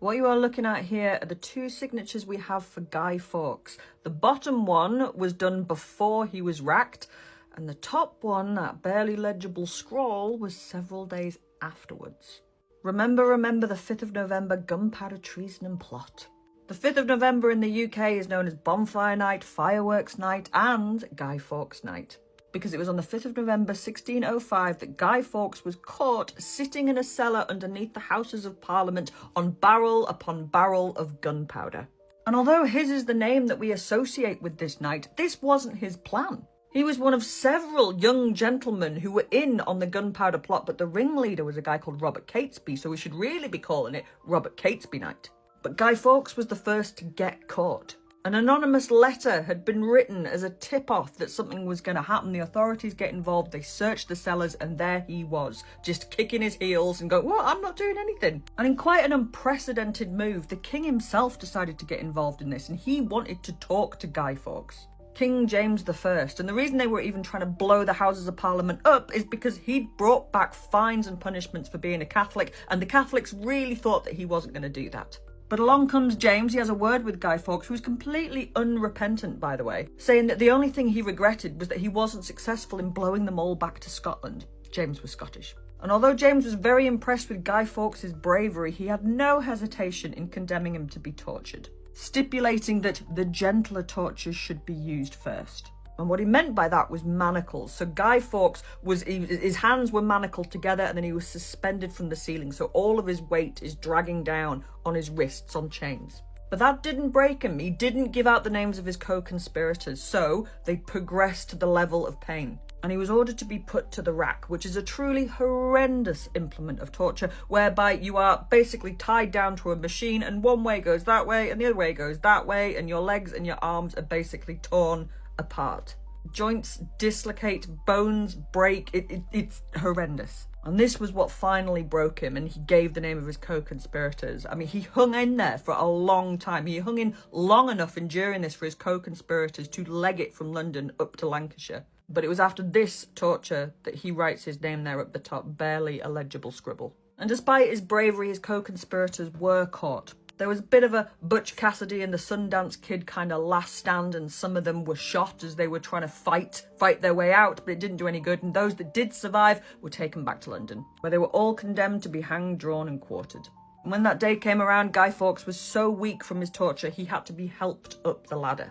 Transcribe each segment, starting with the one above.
What you are looking at here are the two signatures we have for Guy Fawkes. The bottom one was done before he was racked, and the top one, that barely legible scrawl, was several days afterwards. Remember the 5th of November, gunpowder treason and plot. The 5th of November in the UK is known as Bonfire Night, Fireworks Night, and Guy Fawkes Night, because it was on the 5th of November 1605 that Guy Fawkes was caught sitting in a cellar underneath the Houses of Parliament on barrel upon barrel of gunpowder. And although his is the name that we associate with this night, this wasn't his plan. He was one of several young gentlemen who were in on the gunpowder plot, but the ringleader was a guy called Robert Catesby, so we should really be calling it Robert Catesby Night. But Guy Fawkes was the first to get caught. An anonymous letter had been written as a tip-off that something was going to happen. The authorities get involved, they search the cellars, and there he was, just kicking his heels and going, "What? I'm not doing anything." And in quite an unprecedented move, the king himself decided to get involved in this, and he wanted to talk to Guy Fawkes. King James I. And the reason they were even trying to blow the Houses of Parliament up is because he'd brought back fines and punishments for being a Catholic, and the Catholics really thought that he wasn't going to do that. But along comes James. He has a word with Guy Fawkes, who's completely unrepentant, by the way, saying that the only thing he regretted was that he wasn't successful in blowing them all back to Scotland. James was Scottish. And although James was very impressed with Guy Fawkes' bravery, he had no hesitation in condemning him to be tortured, stipulating that the gentler tortures should be used first. And what he meant by that was manacles. So Guy Fawkes, his hands were manacled together, and then he was suspended from the ceiling. So all of his weight is dragging down on his wrists on chains. But that didn't break him. He didn't give out the names of his co-conspirators. So they progressed to the level of pain. And he was ordered to be put to the rack, which is a truly horrendous implement of torture, whereby you are basically tied down to a machine, and one way goes that way and the other way goes that way, and your legs and your arms are basically torn apart. Joints dislocate, bones break, it's horrendous. And this was what finally broke him, and he gave the name of his co-conspirators. I mean, he hung in there for a long time. He hung in long enough enduring this for his co-conspirators to leg it from London up to Lancashire. But it was after this torture that he writes his name there up the top, barely a legible scribble. And despite his bravery, his co-conspirators were caught. There was a bit of a Butch Cassidy and the Sundance Kid kind of last stand, and some of them were shot as they were trying to fight their way out, but it didn't do any good, and those that did survive were taken back to London, where they were all condemned to be hanged, drawn and quartered. And when that day came around, Guy Fawkes was so weak from his torture, he had to be helped up the ladder.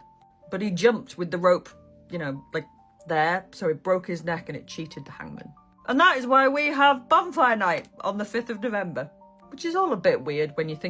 But he jumped with the rope, like there, so it broke his neck and it cheated the hangman. And that is why we have Bonfire Night on the 5th of November, which is all a bit weird when you think